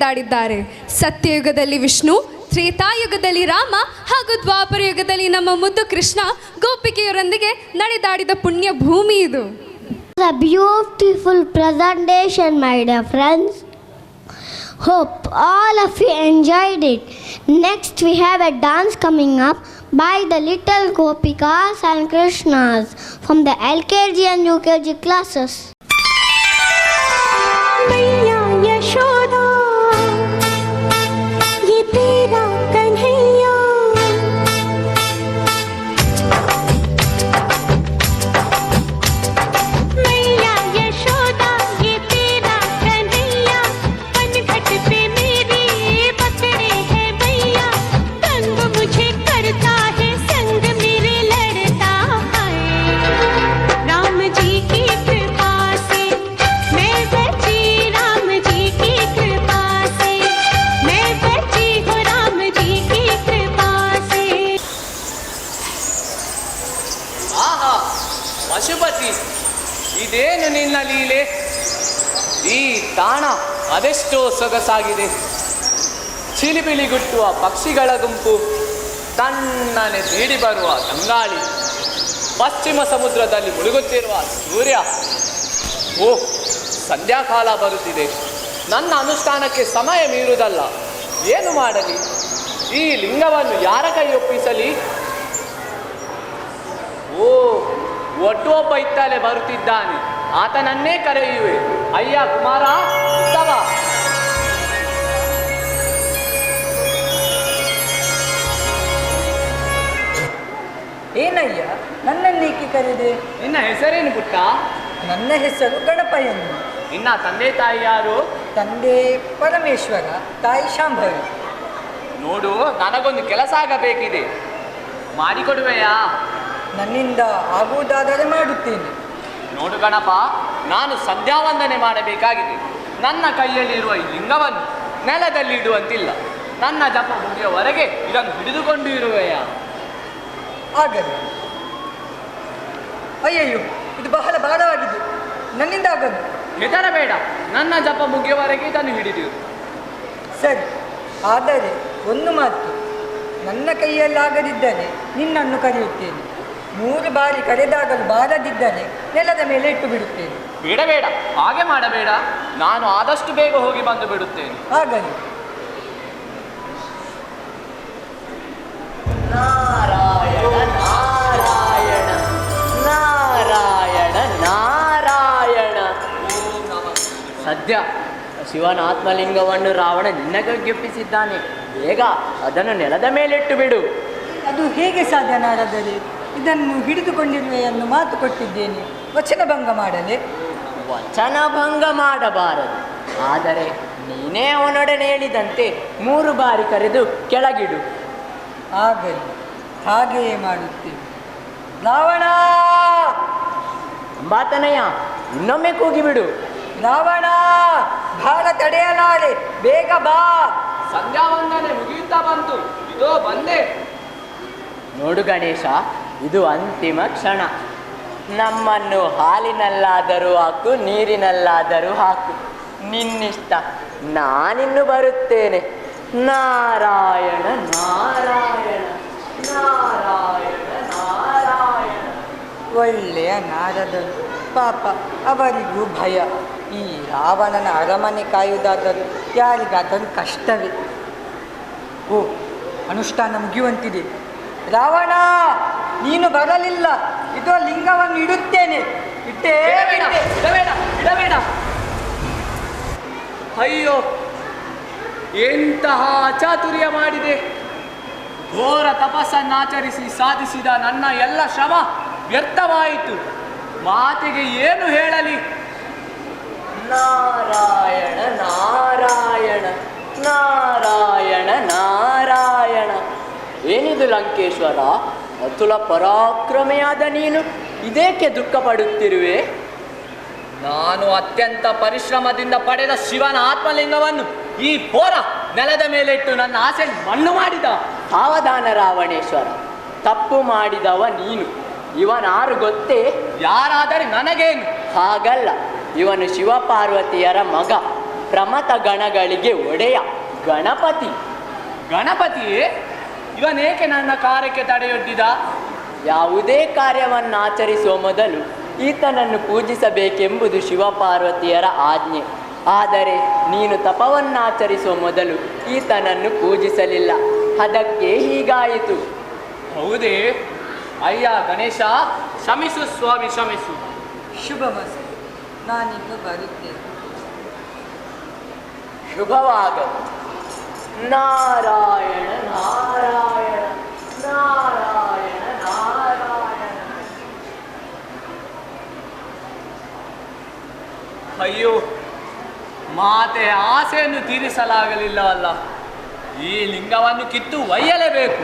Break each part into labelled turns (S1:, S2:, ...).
S1: ನಡೆದಾಡಿದ್ದಾರೆ. ಸತ್ಯಯುಗದಲ್ಲಿ ವಿಷ್ಣು, ತ್ರೇತಾಯುಗದಲ್ಲಿ ರಾಮ ಹಾಗೂ ದ್ವಾಪರ ಯುಗದಲ್ಲಿ ನಮ್ಮ ಮುದ್ದು ಕೃಷ್ಣ ಗೋಪಿಕೆಯರೊಂದಿಗೆ ನಡೆದಾಡಿದ ಪುಣ್ಯ ಭೂಮಿ ಇದು.
S2: A beautiful presentation, my dear friends. Hope all of you enjoyed it. Next we have a dance coming up by the little Gopikas and Krishnas from the LKG and UKG classes.
S3: Pashupati, ಇದೇನು ನಿನ್ನ ಲೀಲೆ? ಈ ತಾಣ ಅದೆಷ್ಟೋ ಸೊಗಸಾಗಿದೆ. ಚಿಲಿಬಿಲಿಗುಟ್ಟುವ ಪಕ್ಷಿಗಳ ಗುಂಪು, ತಣ್ಣನೆ ತೀಡಿ ಬರುವ ತಂಗಾಳಿ, ಪಶ್ಚಿಮ ಸಮುದ್ರದಲ್ಲಿ ಮುಳುಗುತ್ತಿರುವ ಸೂರ್ಯ. ಓ, ಸಂಧ್ಯಾಕಾಲ ಬರುತ್ತಿದೆ. ನನ್ನ ಅನುಷ್ಠಾನಕ್ಕೆ ಸಮಯ ಮೀರುವುದಲ್ಲ. ಏನು ಮಾಡಲಿ? ಈ ಲಿಂಗವನ್ನು ಯಾರ ಕೈಯೊಪ್ಪಿಸಲಿ? ಓ, ಒಬ್ಬ ಇತ್ತಲೇ ಬರುತ್ತಿದ್ದಾನೆ. ಆತನನ್ನೇ ಕರೆಯುವೆ. ಅಯ್ಯ ಕುಮಾರ, ಇತ್ತವ.
S4: ಏನಯ್ಯ, ನನ್ನನ್ನೇಕೆ ಕರೆದೆ?
S3: ನಿನ್ನ ಹೆಸರೇನು ಪುಟ್ಟ?
S4: ನನ್ನ ಹೆಸರು ಗಣಪಯ್ಯನು.
S3: ನಿನ್ನ ತಂದೆ ತಾಯಿ ಯಾರು?
S4: ತಂದೆ ಪರಮೇಶ್ವರ, ತಾಯಿ ಶಾಂಭವಿ.
S3: ನೋಡು, ನನಗೊಂದು ಕೆಲಸ ಆಗಬೇಕಿದೆ, ಮಾಡಿಕೊಡುವೆಯಾ?
S4: ನನ್ನಿಂದ ಆಗುವುದಾದರೆ ಮಾಡುತ್ತೇನೆ.
S3: ನೋಡು ಗಣಪ, ನಾನು ಸಂಧ್ಯಾವಂದನೆ ಮಾಡಬೇಕಾಗಿದೆ. ನನ್ನ ಕೈಯಲ್ಲಿರುವ ಈ ಲಿಂಗವನ್ನು ನೆಲದಲ್ಲಿ ಇಡುವಂತಿಲ್ಲ. ನನ್ನ ಜಪ ಮುಗಿಯುವವರೆಗೆ ಇದನ್ನು ಹಿಡಿದುಕೊಂಡು ಇರುವೆಯಾ?
S4: ಆಗದು. ಅಯ್ಯಯ್ಯೋ, ಇದು ಬಹಳ ಭಾರವಾಗಿದೆ, ನನ್ನಿಂದ ಆಗದು.
S3: ಹೆದರಬೇಡ, ನನ್ನ ಜಪ ಮುಗಿಯುವವರೆಗೆ ಇದನ್ನು ಹಿಡಿದಿರು.
S4: ಸರಿ, ಆದರೆ ಒಂದು ಮಾತು, ನನ್ನ ಕೈಯಲ್ಲಾಗದಿದ್ದರೆ ನಿನ್ನನ್ನು ಕರೆಯುತ್ತೇನೆ. 3 ಬಾರಿ ಕರೆದಾಗಲು ಬಾರದಿದ್ದರೆ ನೆಲದ ಮೇಲೆ ಇಟ್ಟು ಬಿಡುತ್ತೇನೆ.
S3: ಬೇಡ ಬೇಡ, ಹಾಗೆ ಮಾಡಬೇಡ. ನಾನು ಆದಷ್ಟು ಬೇಗ ಹೋಗಿ ಬಂದು ಬಿಡುತ್ತೇನೆ.
S4: ಹಾಗಲಿ.
S3: ನಾರಾಯಣ ನಾರಾಯಣ ನಾರಾಯಣ ನಾರಾಯಣ. ಸದ್ಯ ಶಿವನ ಆತ್ಮಲಿಂಗವನ್ನು ರಾವಣ ನಿನ್ನ ಕೈಗೆಪ್ಪಿಸಿದ್ದಾನೆ. ಬೇಗ ಅದನ್ನು ನೆಲದ ಮೇಲಿಟ್ಟು ಬಿಡು.
S4: ಅದು ಹೇಗೆ ಸಾಧ್ಯ ನಾರದರೆ? ಇದನ್ನು ಹಿಡಿದುಕೊಂಡಿರುವೆಯನ್ನು ಮಾತು ಕೊಟ್ಟಿದ್ದೇನೆ. ವಚನ ಭಂಗ ಮಾಡಲೆ?
S3: ವಚನ ಭಂಗ ಮಾಡಬಾರದು. ಆದರೆ ನೀನೇ ಅವನೊಡನೆ ಹೇಳಿದಂತೆ 3 ಬಾರಿ ಕರೆದು ಕೆಳಗಿಡು.
S4: ಆಗಲಿ, ಹಾಗೆಯೇ ಮಾಡುತ್ತೇವೆ. ರಾವಣ
S3: ಅಂಬಾತನಯ್ಯ, ಇನ್ನೊಮ್ಮೆ ಕೂಗಿಬಿಡು.
S4: ರಾವಣ, ಭಾರ ತಡೆಯಲಾರೆ, ಬೇಗ ಬಾ.
S3: ಸಂಧ್ಯಾವಂದನೆ ಮುಗಿಯುತ್ತಾ ಬಂತು, ಇದೋ ಬಂದೆ. ನೋಡು ಗಣೇಶ, ಇದು ಅಂತಿಮ ಕ್ಷಣ. ನಮ್ಮನ್ನು ಹಾಲಿನಲ್ಲಾದರೂ ಹಾಕು, ನೀರಿನಲ್ಲಾದರೂ ಹಾಕು, ನಿನ್ನಿಷ್ಟ. ನಾನಿನ್ನು ಬರುತ್ತೇನೆ. ನಾರಾಯಣ ನಾರಾಯಣ ನಾರಾಯಣ ನಾರಾಯಣ.
S4: ಒಳ್ಳೆಯ ನಾರದರು. ಪಾಪ, ಅವರಿಗೂ ಭಯ. ಈ ರಾವಣನ ಅರಮನೆ ಕಾಯುವುದಾದರೂ ಯಾರಿಗಾದರೂ ಕಷ್ಟವೇ. ಓ, ಅನುಷ್ಠಾನ ಮುಗಿಯುವಂತಿದೆ. ರಾವಣ, ನೀನು ಬರಲಿಲ್ಲ. ಇದು ಲಿಂಗವನ್ನು ಇಡುತ್ತೇನೆ. ಇಟ್ಟೇ
S3: ಇಡಬೇಡ. ಅಯ್ಯೋ, ಎಂತಹ ಅಚಾತುರ್ಯ ಮಾಡಿದೆ. ಘೋರ ತಪಸ್ಸನ್ನಾಚರಿಸಿ ಸಾಧಿಸಿದ ನನ್ನ ಎಲ್ಲ ಶ್ರಮ ವ್ಯರ್ಥವಾಯಿತು. ಮಾತಿಗೆ ಏನು ಹೇಳಲಿ? ನಾರಾಯಣ ನಾರಾಯಣ ನಾರಾಯಣ ನಾರಾಯಣ. ಏನಿದು ಲಂಕೇಶ್ವರ, ಅತುಲ ಪರಾಕ್ರಮೆಯಾದ ನೀನು ಇದೇಕೆ ದುಃಖ ಪಡುತ್ತಿರುವೆ? ನಾನು ಅತ್ಯಂತ ಪರಿಶ್ರಮದಿಂದ ಪಡೆದ ಶಿವನ ಆತ್ಮಲಿಂಗವನ್ನು ಈ ಪೋರ ನೆಲದ ಮೇಲೆ ಇಟ್ಟು ನನ್ನ ಆಸೆ ಮಣ್ಣು ಮಾಡಿದ. ಸಾವಧಾನ ರಾವಣೇಶ್ವರ, ತಪ್ಪು ಮಾಡಿದವ ನೀನು. ಇವನಾರು ಗೊತ್ತೇ? ಯಾರಾದರೆ ನನಗೇನು? ಹಾಗಲ್ಲ, ಇವನು ಶಿವಪಾರ್ವತಿಯರ ಮಗ.
S5: ಪ್ರಮಥ ಗಣಗಳಿಗೆ ಒಡೆಯ ಗಣಪತಿ.
S3: ಗಣಪತಿಯೇ, ಇವನೇಕೆ ನನ್ನ ಕಾರ್ಯಕ್ಕೆ ತಡೆಯೊಡ್ಡಿದ?
S5: ಯಾವುದೇ ಕಾರ್ಯವನ್ನು ಆಚರಿಸುವ ಮೊದಲು ಈತನನ್ನು ಪೂಜಿಸಬೇಕೆಂಬುದು ಶಿವಪಾರ್ವತಿಯರ ಆಜ್ಞೆ. ಆದರೆ ನೀನು ತಪವನ್ನಾಚರಿಸುವ ಮೊದಲು ಈತನನ್ನು ಪೂಜಿಸಲಿಲ್ಲ, ಅದಕ್ಕೆ ಹೀಗಾಯಿತು.
S3: ಹೌದೇ? ಅಯ್ಯ ಗಣೇಶ, ಕ್ಷಮಿಸು ಸ್ವಾಮಿ, ಕ್ಷಮಿಸು.
S4: ಶುಭಮಸ್ತು, ನಾನಿನ್ನು ಬರುತ್ತೇನೆ.
S5: ಶುಭವಾಗಲಿ. ನಾರಾಯಣ ನಾರಾಯಣ ನಾರಾಯಣ ನಾರಾಯಣ.
S3: ಅಯ್ಯೋ, ಮಾತೆ ಆಸೆಯನ್ನು ತೀರಿಸಲಾಗಲಿಲ್ಲವಲ್ಲ. ಈ ಲಿಂಗವನ್ನು ಕಿತ್ತು ಒಯ್ಯಲೇಬೇಕು.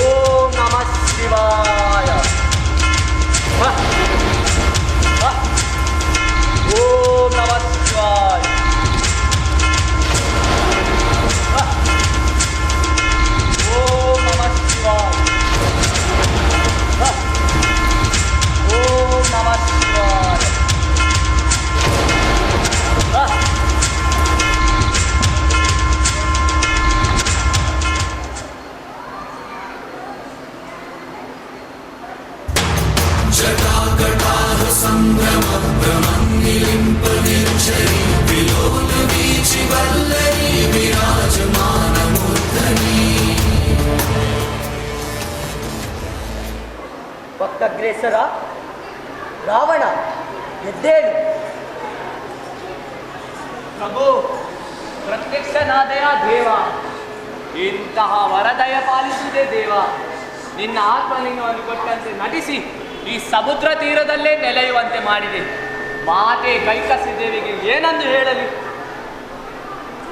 S3: ಓಂ ನಮಃ ಶಿವಾಯ. ಓಂ ನಮಃ ಶಿವಾಯ. ಓಂ ನಮಃ ಶಿವಾಯ. ಓಂ ನಮಃ ಶಿವಾಯ.
S6: ಭಕ್ತಗ್ರೇಸರ ರಾವಣ, ಎದ್ದೇಳು.
S3: ಪ್ರಭು, ಪ್ರತ್ಯಕ್ಷನಾದೆಯ ದೇವ, ಇಂತಹ ವರದಯ ಪಾಲಿಸುವುದೇ ದೇವ. ನಿನ್ನ ಆತ್ಮಲಿಂಗವನ್ನು ಕೊಟ್ಟಂತೆ ನಟಿಸಿ ಈ ಸಮುದ್ರ ತೀರದಲ್ಲೇ ನೆಲೆಯುವಂತೆ ಮಾಡಿದೆ. ಮಾತೆ ಕೈಕಸಿ ದೇವಿಗೆ ಏನಂದು ಹೇಳಲಿ?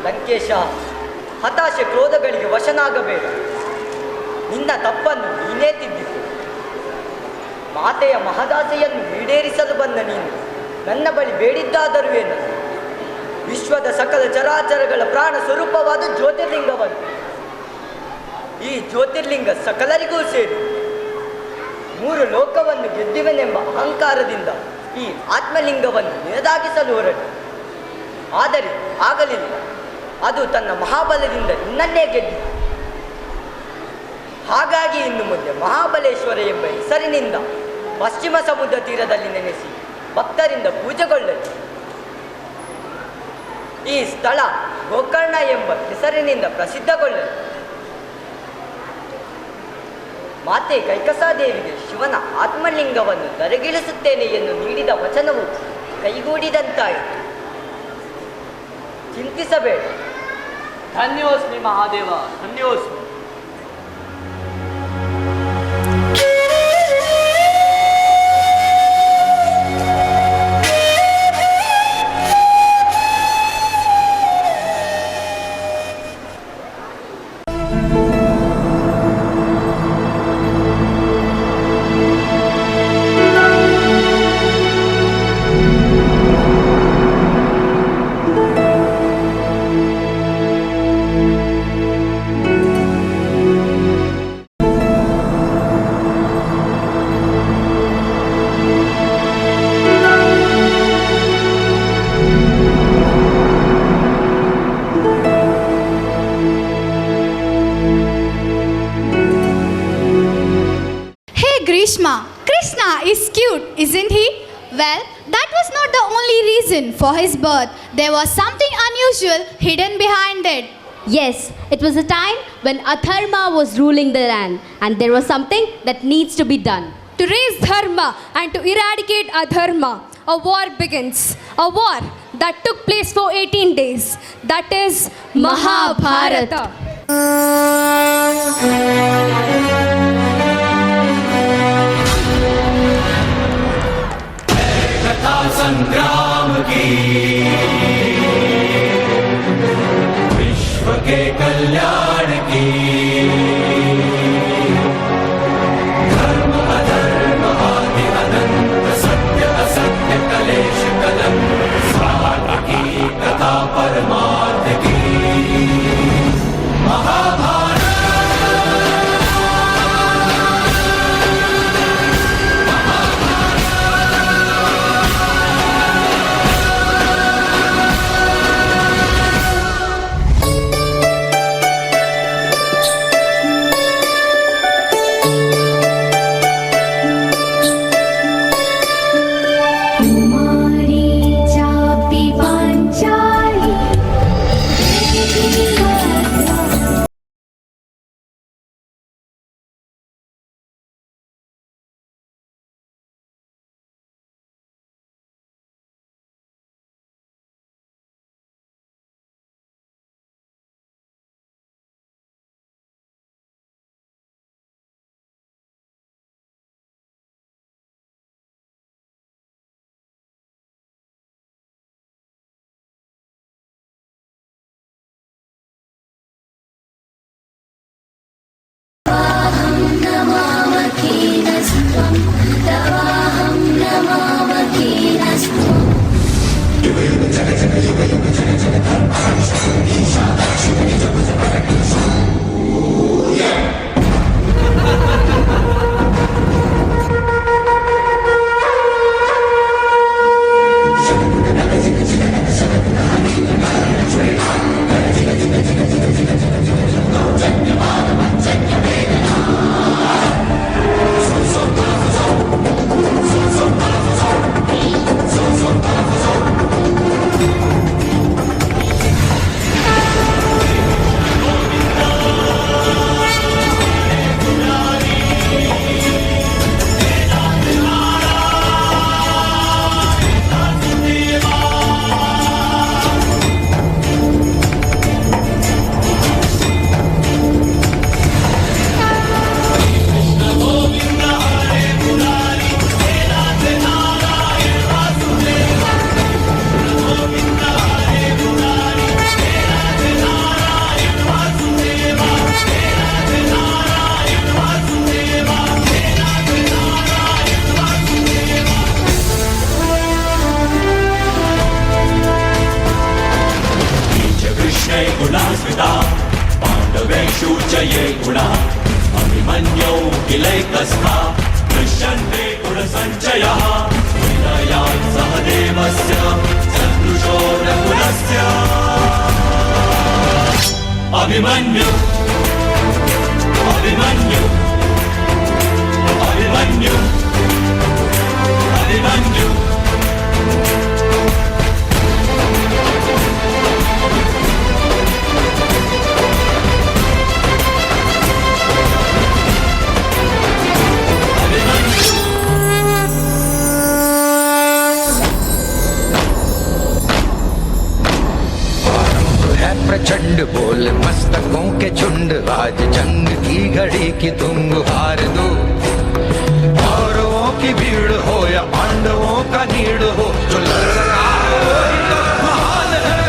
S6: ಲಂಕೇಶ, ಹತಾಶೆ ಕ್ರೋಧಗಳಿಗೆ ವಶನಾಗಬೇಡ. ನಿನ್ನ ತಪ್ಪನ್ನು ನೀನೇ ತಿದ್ದಿತು. ಮಾತೆಯ ಮಹದಾಸೆಯನ್ನು ಈಡೇರಿಸಲು ಬಂದ ನೀನು ನನ್ನ ಬಳಿ ಬೇಡಿದ್ದಾದರೂ ಏನು? ವಿಶ್ವದ ಸಕಲ ಚರಾಚರಗಳ ಪ್ರಾಣ ಸ್ವರೂಪವಾದ ಜ್ಯೋತಿರ್ಲಿಂಗವನ್ನು. ಈ ಜ್ಯೋತಿರ್ಲಿಂಗ ಸಕಲರಿಗೂ ಸೇರಿ 3 ಲೋಕವನ್ನು ಗೆದ್ದಿವೆನೆಂಬ ಅಹಂಕಾರದಿಂದ ಈ ಆತ್ಮಲಿಂಗವನ್ನು ನಿನದಾಗಿಸಲು ಹೊರಟು. ಆದರೆ ಆಗಲಿಲ್ಲ. ಅದು ತನ್ನ ಮಹಾಬಲದಿಂದ ನಿನ್ನನ್ನೇ ಗೆದ್ದಿತು. ಹಾಗಾಗಿ ಇನ್ನು ಮುಂದೆ ಮಹಾಬಲೇಶ್ವರ ಎಂಬ ಹೆಸರಿನಿಂದ ಪಶ್ಚಿಮ ಸಮುದ್ರ ತೀರದಲ್ಲಿ ನೆನೆಸಿ ಭಕ್ತರಿಂದ ಪೂಜೆಗೊಳ್ಳಲಿ. ಈ ಸ್ಥಳ ಗೋಕರ್ಣ ಎಂಬ ಹೆಸರಿನಿಂದ ಪ್ರಸಿದ್ಧಗೊಳ್ಳಲಿ. ಮಾತೆ ಕೈಕಸಾದೇವಿಗೆ ಶಿವನ ಆತ್ಮಲಿಂಗವನ್ನು ಧರೆಗಿಳಿಸುತ್ತೇನೆ ಎಂದು ನೀಡಿದ ವಚನವು ಕೈಗೂಡಿದಂತಾಯಿತು. ಚಿಂತಿಸಬೇಡ.
S3: ಧನ್ಯೋಸ್ಮಿ Mahadeva, ಧನ್ಯೋಸ್ಮಿ.
S7: Krishna is cute, isn't he? Well, that was not the only reason for his birth. There was something unusual hidden behind it.
S8: Yes, it was a time when Atharma was ruling the land, and there was something that needs to be done.
S1: To raise dharma and to eradicate adharma, a war begins. A war that took place for 18 days. That is Mahabharata.
S9: संग्राम की विश्व के कल्याण की धर्म अधर्म आदि अनंत सत्य असत्य कलेश कलंक स्वार्थ की कथा परमार्थ की महाभारत सूचये गुणा अभिमन्यौ किलैकस्था दृश्यन्ते गुणसञ्चयः विनयात् सह देवस्य सदृशो नकुलस्य अभिमन्यु अभिमन्यु अभिमन्यु अभिमन्यु
S10: प्रचंड बोल मस्तकों के झुंड आज जंग की घड़ी की तुम हार दो कौरवों की भीड़ हो या पांडवों का नीड़ हो जो लड़ रहा हो वही तो महान है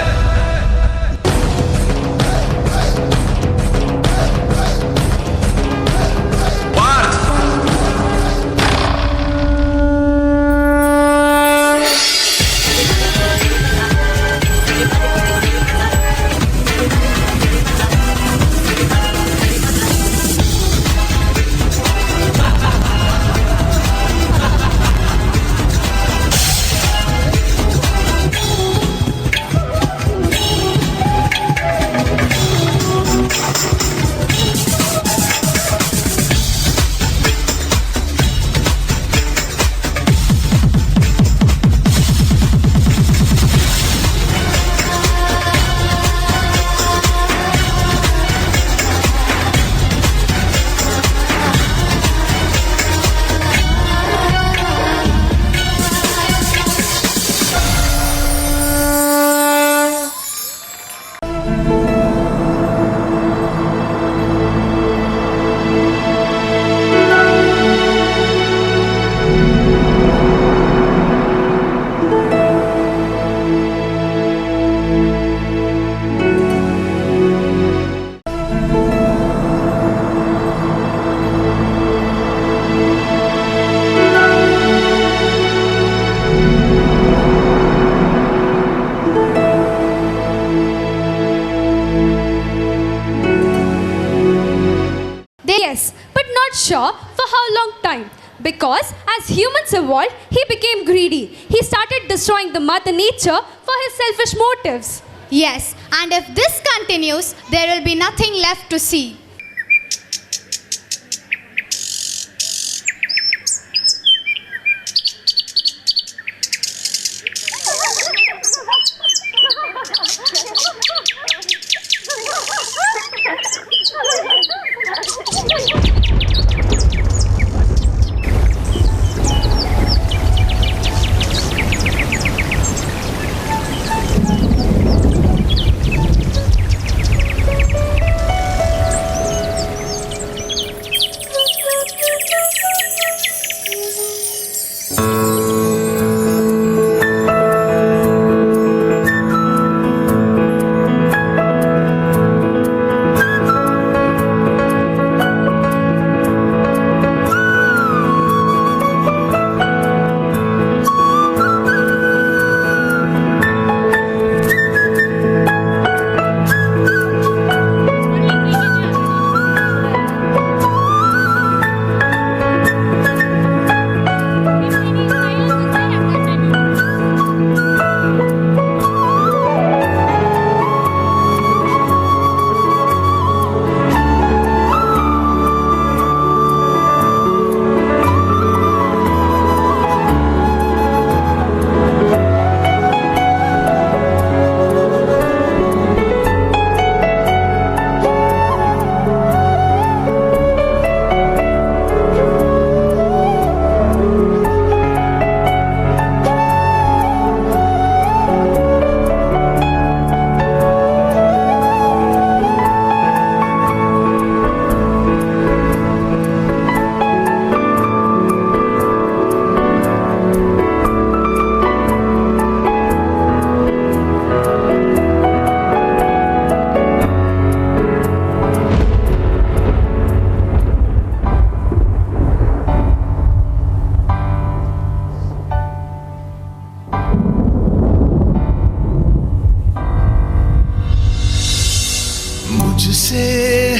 S1: Yes, but not sure for how long time. Because as humans evolved, he became greedy. He started destroying the mother nature for his selfish motives.
S7: Yes, and if this continues, there will be nothing left to see.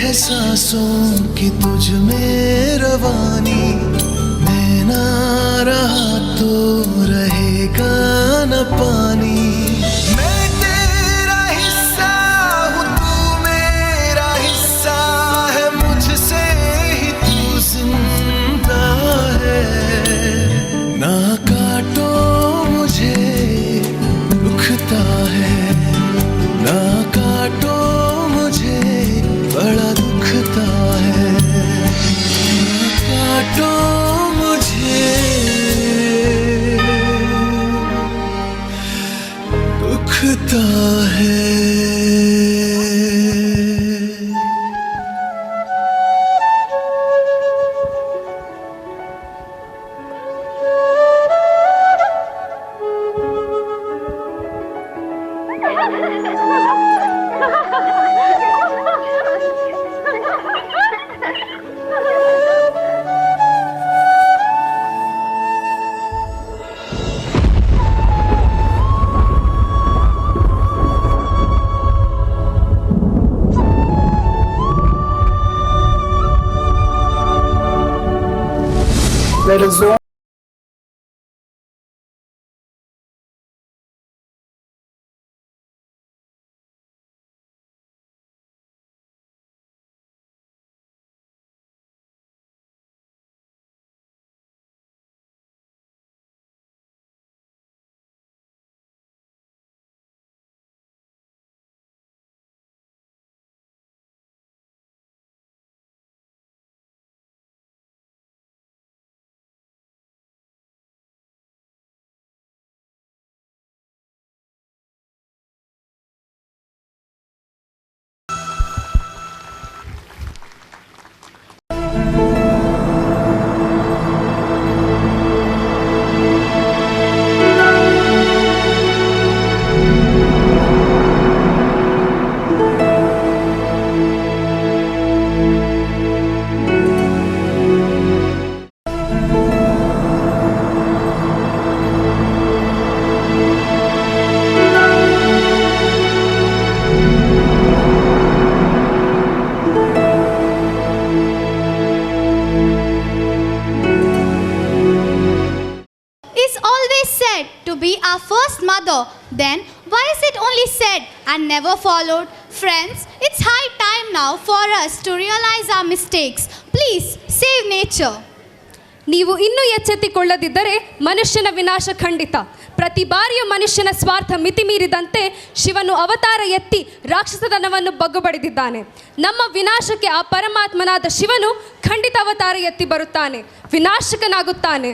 S9: है सांसों की तुझ में रवानी, मैं ना रहा तो रहेगा न पानी। मैं तेरा हिस्सा हूँ, तू मेरा हिस्सा है, मुझसे ही तू जिंदा है। ना काटो मुझे दुखता है, ना काटो मुझे बड़ा दुखता है, ना काटो मुझे दुखता है। Let us all
S7: To be our first mother, then why is it only said and never followed? Friends, it's high time now for us to realize our mistakes. Please save nature.
S1: ನೀವು ಇನ್ನೂ ಎಚ್ಚೆತ್ತುಕೊಳ್ಳದಿದ್ದರೆ ಮನುಷ್ಯನ ವಿನಾಶ ಖಂಡಿತ. ಪ್ರತಿ ಬಾರಿಯೂ ಮನುಷ್ಯನ ಸ್ವಾರ್ಥ ಮಿತಿಮೀರಿದಂತೆ ಶಿವನು ಅವತಾರ ಎತ್ತಿ ರಾಕ್ಷಸತನವನ್ನು ಬಗ್ಗುಬಡಿದಿದ್ದಾನೆ. ನಮ್ಮ ವಿನಾಶಕ್ಕೆ ಆ ಪರಮಾತ್ಮನಾದ ಶಿವನು ಖಂಡಿತ ಅವತಾರ ಎತ್ತಿ ಬರುತ್ತಾನೆ, ವಿನಾಶಕನಾಗುತ್ತಾನೆ.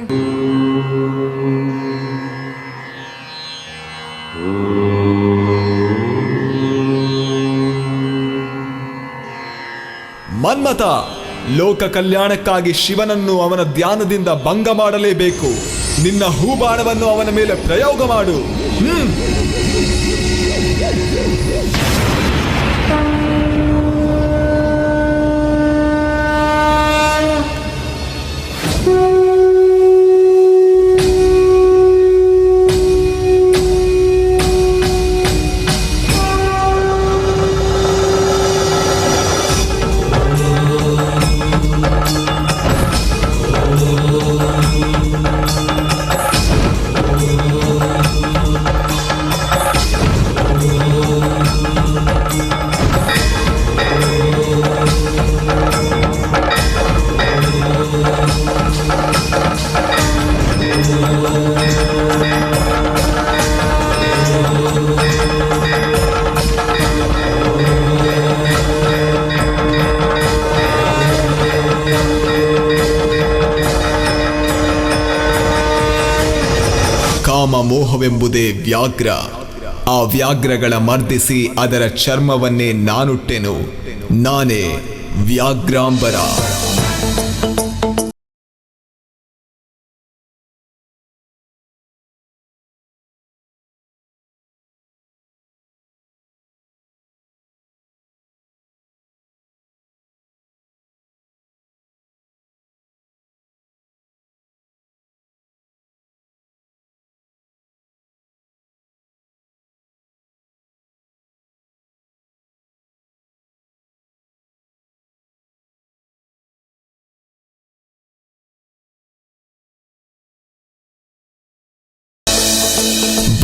S11: ಮನ್ಮಥ, ಲೋಕ ಕಲ್ಯಾಣಕ್ಕಾಗಿ ಶಿವನನ್ನು ಅವನ ಧ್ಯಾನದಿಂದ ಭಂಗ ಮಾಡಲೇಬೇಕು. ನಿನ್ನ ಹೂಬಾಣವನ್ನು ಅವನ ಮೇಲೆ ಪ್ರಯೋಗ ಮಾಡು. ಕಾಮ ಮೋಹವೆಂಬುದೇ ವ್ಯಾಘ್ರ. ಆ ವ್ಯಾಘ್ರಗಳ ಮರ್ದಿಸಿ ಅದರ ಚರ್ಮವನ್ನೇ ನಾನುಟ್ಟೆನು. ನಾನೇ ವ್ಯಾಘ್ರಾಂಬರ.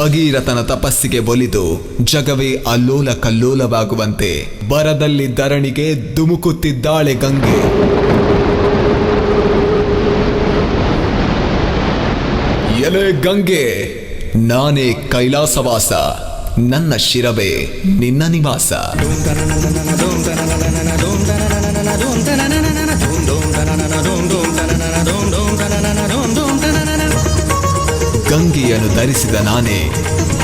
S11: ಭಗೀರಥನ ತಪಸ್ಸಿಗೆ ಒಲಿದು ಜಗವೇ ಅಲ್ಲೋಲ ಕಲ್ಲೋಲವಾಗುವಂತೆ ಬರದಲ್ಲಿ ಧರಣಿಗೆ ಧುಮುಕುತ್ತಿದ್ದಾಳೆ ಗಂಗೆ. ಎಲೆ ಗಂಗೆ, ನಾನೇ ಕೈಲಾಸವಾಸ, ನನ್ನ ಶಿರವೇ ನಿನ್ನ ನಿವಾಸ. ಗಂಗೆಯನ್ನು ಧರಿಸಿದ ನಾನೇ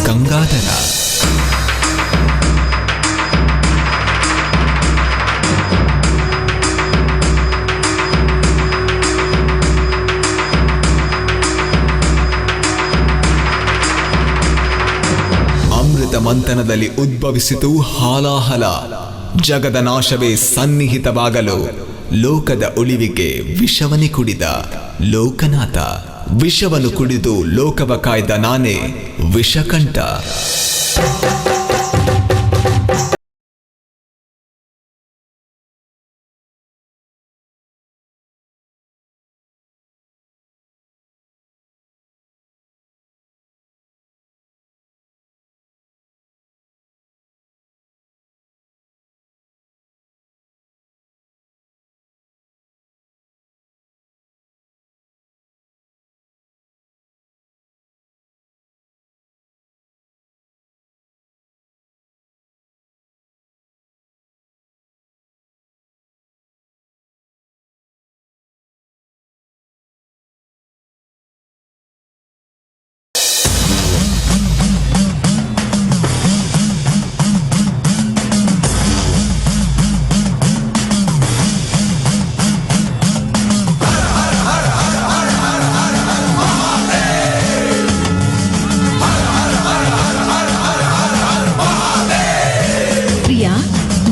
S11: ಗಂಗಾಧರ. ಅಮೃತ ಮಂಥನದಲ್ಲಿ ಉದ್ಭವಿಸಿತು ಹಾಲಾಹಲ. ಜಗದ ನಾಶವೇ ಸನ್ನಿಹಿತವಾಗಲು ಲೋಕದ ಉಳಿವಿಗೆ ವಿಷವನ್ನೇ ಕುಡಿದ ಲೋಕನಾಥ. ವಿಷವನ್ನು ಕುಡಿದು ಲೋಕವ ಕಾಯ್ದ ನಾನೇ ವಿಷಕಂಠ.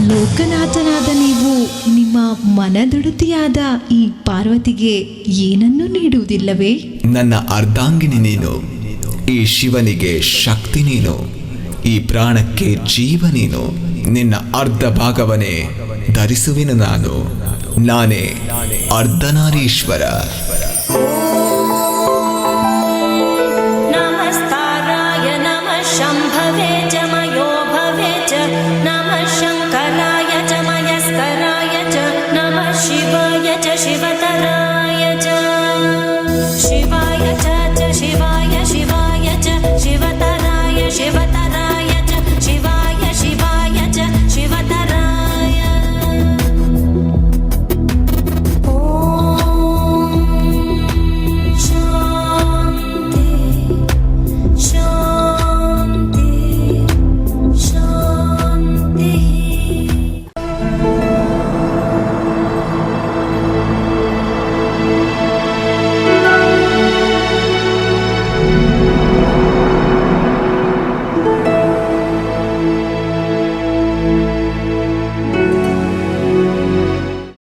S12: ಲೋಕನಾಥನಾದ ನೀವು ನಿಮ್ಮ ಮನದುಡುತಿಯಾದ ಈ ಪಾರ್ವತಿಗೆ ಏನನ್ನೂ ನೀಡುವುದಿಲ್ಲವೇ?
S11: ನನ್ನ ಅರ್ಧಾಂಗಿನಿ ನೀನು, ಈ ಶಿವನಿಗೆ ಶಕ್ತಿ ನೀನು, ಈ ಪ್ರಾಣಕ್ಕೆ ಜೀವ ನೀನು. ನಿನ್ನ ಅರ್ಧ ಭಾಗವನ್ನೇ ಧರಿಸುವೆನು ನಾನು. ನಾನೇ ಅರ್ಧನಾರೀಶ್ವರ.